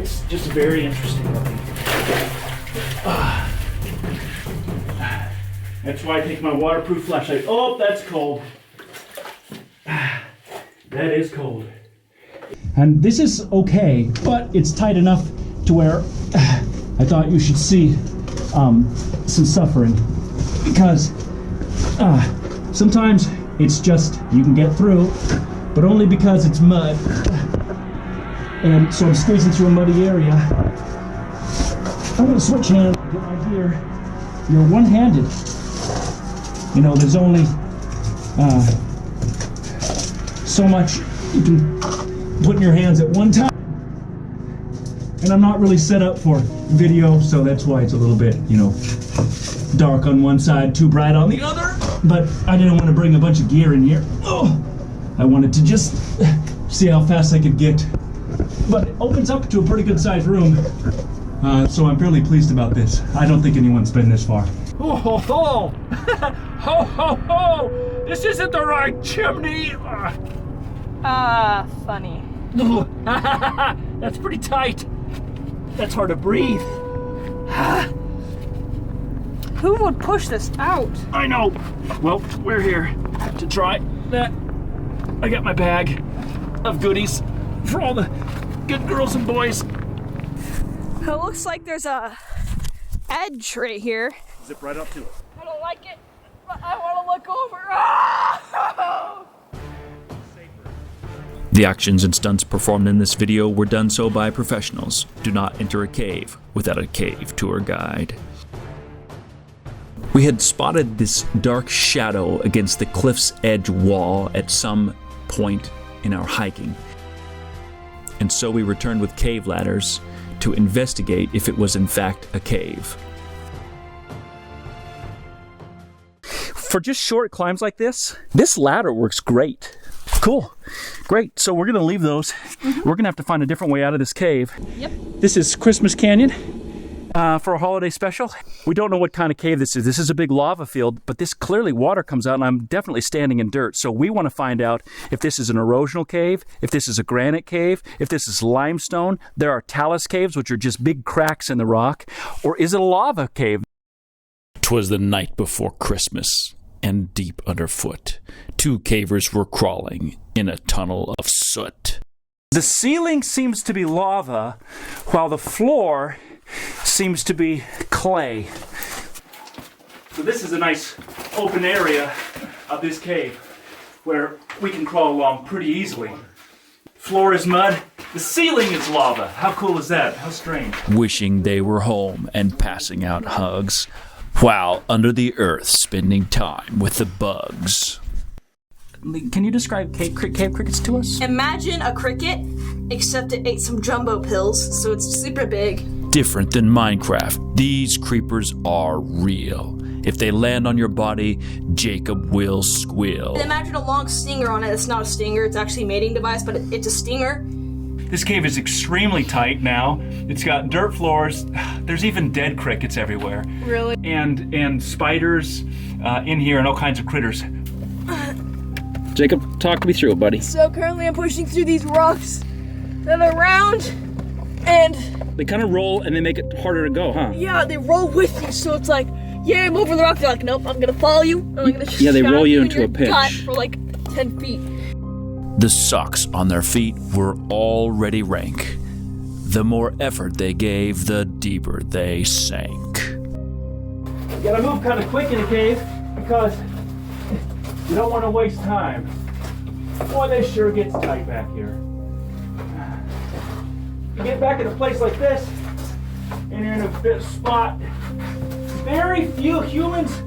It's just very interesting looking. That's why I take my waterproof flashlight. Oh, that's cold. That is cold. And this is okay, but it's tight enough to where I thought you should see some suffering. Because sometimes it's just you can get through, but only because it's mud. And so I'm squeezing through a muddy area. I'm gonna switch hands, get my gear. You're one-handed. You know, there's only so much you can put in your hands at one time. And I'm not really set up for video, so that's why it's a little bit, you know, dark on one side, too bright on the other. But I didn't want to bring a bunch of gear in here. Oh, I wanted to just see how fast I could get. But it opens up to a pretty good sized room. So I'm fairly pleased about this. I don't think anyone's been this far. Oh ho ho! Ho ho ho! This isn't the right chimney! Funny. That's pretty tight. That's hard to breathe. Who would push this out? I know. Well, we're here to try that. I got my bag of goodies for all the good girls and boys. It looks like there's a edge right here. Zip right up to it. I don't like it, but I want to look over. Oh! The actions and stunts performed in this video were done so by professionals. Do not enter a cave without a cave tour guide. We had spotted this dark shadow against the cliff's edge wall at some point in our hiking. And so we returned with cave ladders to investigate if it was in fact a cave. For just short climbs like this ladder works great. Cool. Great. So we're going to leave those. We're going to have to find a different way out of this cave. Yep. This is Christmas Canyon for a holiday special. We don't know what kind of cave this is. This is a big lava field, but this clearly water comes out and I'm definitely standing in dirt. So we want to find out if this is an erosional cave, if this is a granite cave, if this is limestone. There are talus caves, which are just big cracks in the rock. Or is it a lava cave? 'Twas the night before Christmas, and deep underfoot, two cavers were crawling in a tunnel of soot. The ceiling seems to be lava, while the floor seems to be clay. So this is a nice open area of this cave where we can crawl along pretty easily. Floor is mud, the ceiling is lava. How cool is that? How strange. Wishing they were home and passing out hugs, while under the earth spending time with the bugs. Can you describe cave crickets to us? Imagine a cricket, except it ate some jumbo pills, so it's super big. Different than Minecraft, these creepers are real. If they land on your body, Jacob will squeal. Imagine a long stinger on it. It's not a stinger, it's actually a mating device, but it's a stinger. This cave is extremely tight now. It's got dirt floors. There's even dead crickets everywhere. Really? And spiders in here and all kinds of critters. Jacob, talk me through it, buddy. So currently I'm pushing through these rocks that are round, and They kind of roll and they make it harder to go, huh? yeah, they roll with you, so it's like, yeah, I'm over the rock. They're like, nope, I'm gonna follow you. And I'm gonna Yeah, they shove roll you in into your a pinch. gut for like 10 feet. The socks on their feet were already rank. The more effort they gave, the deeper they sank. You gotta move kind of quick in a cave because you don't want to waste time. Boy, this sure gets tight back here. You get back in a place like this, and you're in a bit spot. Very few humans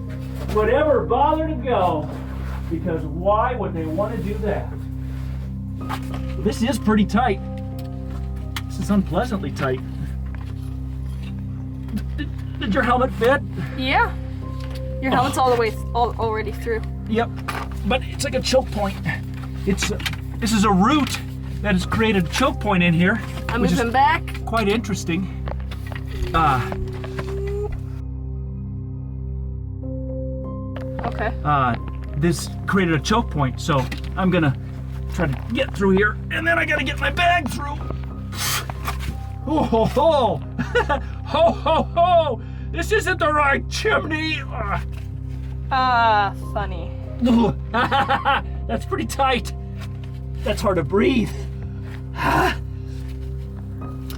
would ever bother to go, because why would they want to do that? This is pretty tight. This is unpleasantly tight. Did your helmet fit? Yeah. Your helmet's all the way already through. Yep, but it's like a choke point. This is a root that has created a choke point in here. I'm moving back. Quite interesting. Okay. This created a choke point, so I'm gonna try to get through here, and then I gotta get my bag through. Ho ho ho! Ho ho ho! This isn't the right chimney! Funny. That's pretty tight. That's hard to breathe.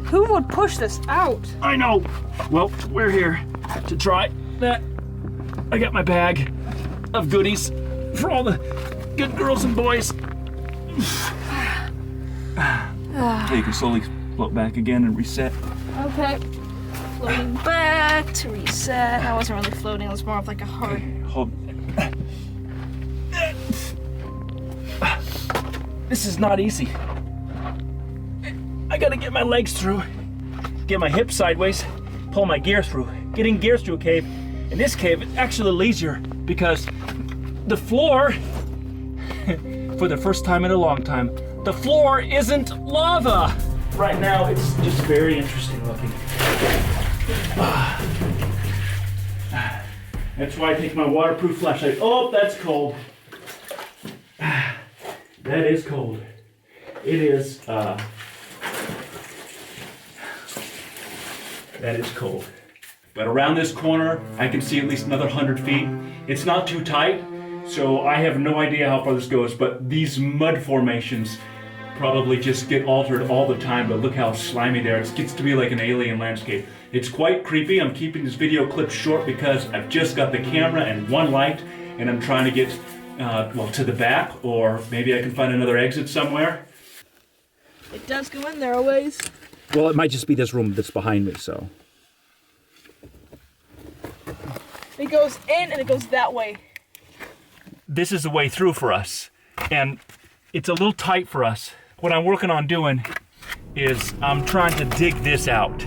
Who would push this out? I know. Well, we're here to try that. I got my bag of goodies for all the good girls and boys. You can slowly float back again and reset. Okay. Floating back to reset. I wasn't really floating, it was more of like a hard. Hold. This is not easy. I gotta get my legs through, get my hips sideways, pull my gear through. Getting gears through a cave, in this cave, it's actually a little easier because the floor, for the first time in a long time, the floor isn't lava. Right now, it's just very interesting looking. That's why I take my waterproof flashlight. Oh, that's cold. That is cold. It is, that is cold. But around this corner, I can see at least another 100 feet. It's not too tight, so I have no idea how far this goes, but these mud formations probably just get altered all the time, but look how slimy they are. It gets to be like an alien landscape. It's quite creepy. I'm keeping this video clip short because I've just got the camera and one light, and I'm trying to get, well, to the back, or maybe I can find another exit somewhere. It does go in there a ways. Well, it might just be this room that's behind me, so. It goes in and it goes that way. This is the way through for us, and it's a little tight for us. What I'm working on doing is I'm trying to dig this out.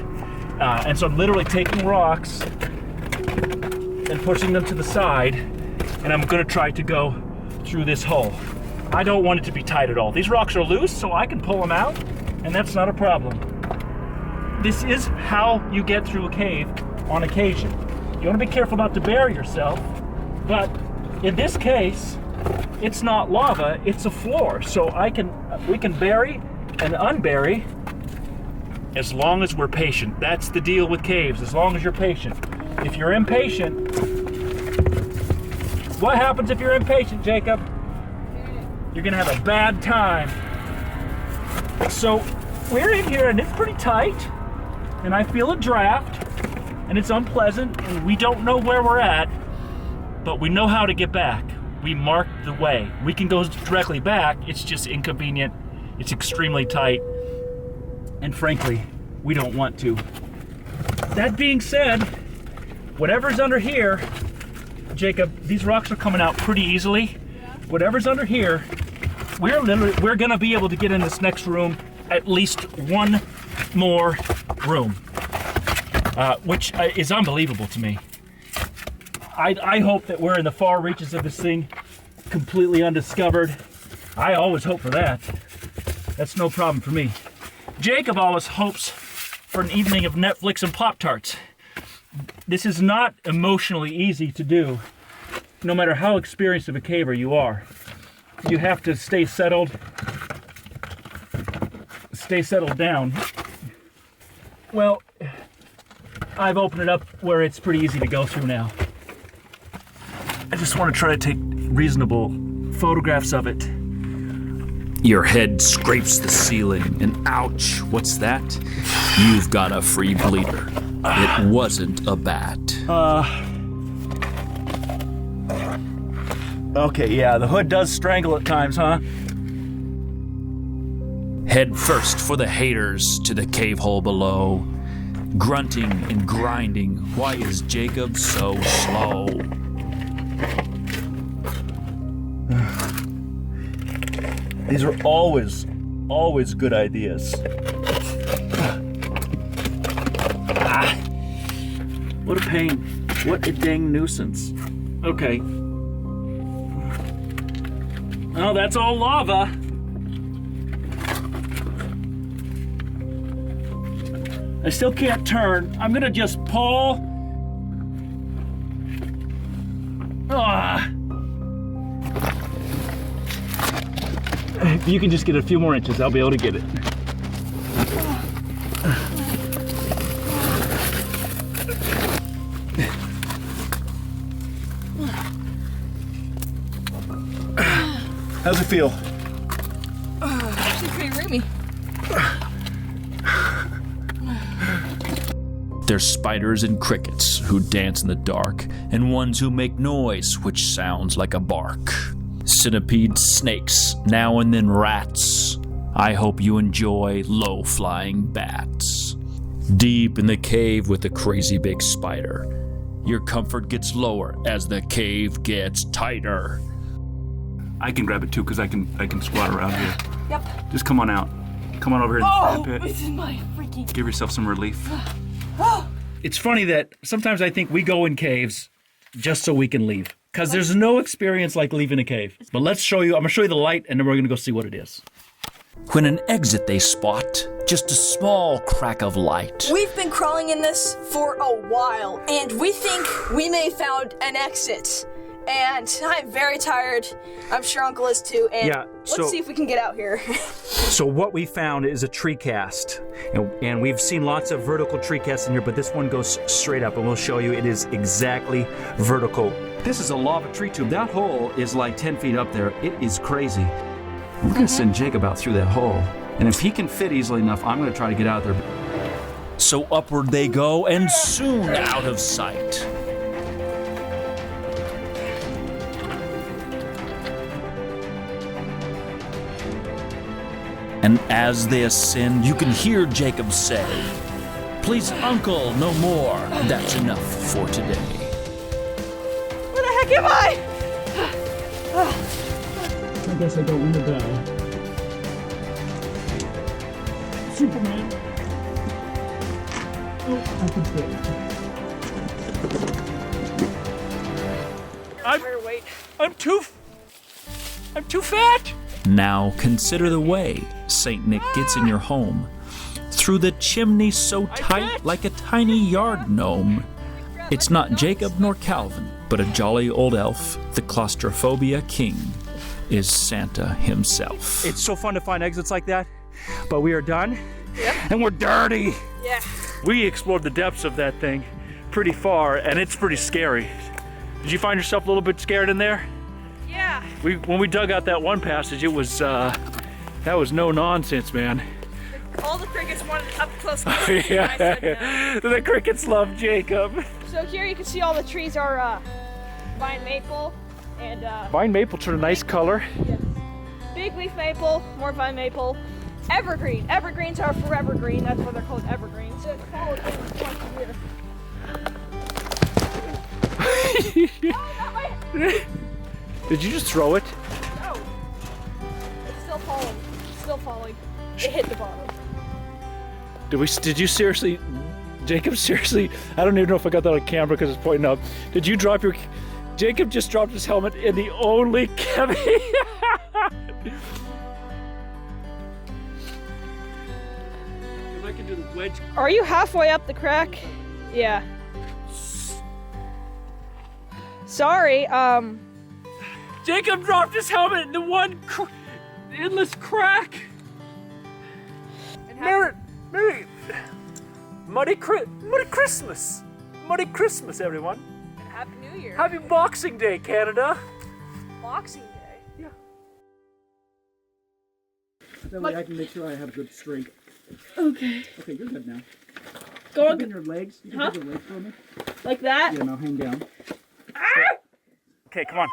And so I'm literally taking rocks and pushing them to the side, and I'm gonna try to go through this hole. I don't want it to be tight at all. These rocks are loose, so I can pull them out, and that's not a problem. This is how you get through a cave on occasion. You wanna be careful not to bury yourself, but in this case, it's not lava, it's a floor. So we can bury and unbury as long as we're patient. That's the deal with caves, as long as you're patient. If you're impatient, what happens if you're impatient, Jacob? You're gonna have a bad time. So we're in here and it's pretty tight, and I feel a draft, and it's unpleasant, and we don't know where we're at, but we know how to get back. We marked the way. We can go directly back, it's just inconvenient, it's extremely tight, and frankly, we don't want to. That being said, whatever's under here, Jacob, these rocks are coming out pretty easily. Whatever's under here, we're gonna be able to get in this next room, at least one more room, which is unbelievable to me. I hope that we're in the far reaches of this thing, completely undiscovered. I always hope for that. That's no problem for me. Jacob always hopes for an evening of Netflix and Pop-Tarts. This is not emotionally easy to do, no matter how experienced of a caver you are. You have to stay settled down. Well, I've opened it up where it's pretty easy to go through now. I just want to try to take reasonable photographs of it. Your head scrapes the ceiling, and ouch, what's that? You've got a free bleeder. It wasn't a bat. Okay, yeah, the hood does strangle at times, huh? Head first for the haters to the cave hole below. Grunting and grinding, why is Jacob so slow? These are always good ideas. What a pain. What a dang nuisance. Okay. Oh, that's all lava. I still can't turn. I'm gonna just pull. If you can just get a few more inches, I'll be able to get it. How's it feel? Actually pretty roomy. There's spiders and crickets who dance in the dark, and ones who make noise which sounds like a bark. Centipedes, snakes, now and then rats. I hope you enjoy low-flying bats. Deep in the cave with the crazy big spider, your comfort gets lower as the cave gets tighter. I can grab it too, because I can squat around here. Yep. Just come on out. Come on over here and grab it. This is my freaking... Give yourself some relief. It's funny that sometimes I think we go in caves just so we can leave. Because there's no experience like leaving a cave. But let's show you, I'm gonna show you the light and then we're gonna go see what it is. When an exit they spot, just a small crack of light. We've been crawling in this for a while, and we think we may have found an exit. And I'm very tired. I'm sure Uncle is too. And Yeah, let's see if we can get out here. So what we found is a tree cast. And we've seen lots of vertical tree casts in here, but this one goes straight up and we'll show you it is exactly vertical. This is a lava tree tube. That hole is like 10 feet up there. It is crazy. We're gonna send Jacob out through that hole. And if he can fit easily enough, I'm gonna try to get out there. So upward they go, and soon out of sight. And as they ascend, you can hear Jacob say, "Please, Uncle, no more. That's enough for today." Where the heck am I? I guess I don't want to die. Superman. Oh, I can fit. I'm too fat. Now consider the way Saint Nick gets in your home. Through the chimney so tight like a tiny yard gnome. It's not Jacob nor Calvin, but a jolly old elf, the claustrophobia king, is Santa himself. It's so fun to find exits like that, but we are done, and we're dirty. Yeah. We explored the depths of that thing pretty far, and it's pretty scary. Did you find yourself a little bit scared in there? Yeah. When we dug out that one passage, it was that was no nonsense, man. All the crickets wanted up close. Yeah, the crickets love Jacob. So here you can see all the trees are vine maple and Vine maple turned a nice color. big leaf maple, more vine maple, evergreen. Evergreens are forever green. That's why they're called evergreens. So follow them once a year. Oh, not my... Did you just throw it? No. It's still falling. It's still falling. It hit the bottom. Did you seriously, Jacob, seriously, I don't even know if I got that on camera because it's pointing up. Did you drop your, Jacob just dropped his helmet in the only cavity. If I can do the wedge. Are you halfway up the crack? Yeah. Sorry, Jacob dropped his helmet in the one endless crack. Merry Muddy Christmas. Muddy Christmas, everyone. Happy New Year. Happy Boxing Day, Canada. Boxing Day. Yeah. That way I can make sure I have good strength. Okay. Okay, you're good now. Go Up on, in your legs. You can Huh? do your legs for me. like that. Yeah, now hang down. Okay, come on.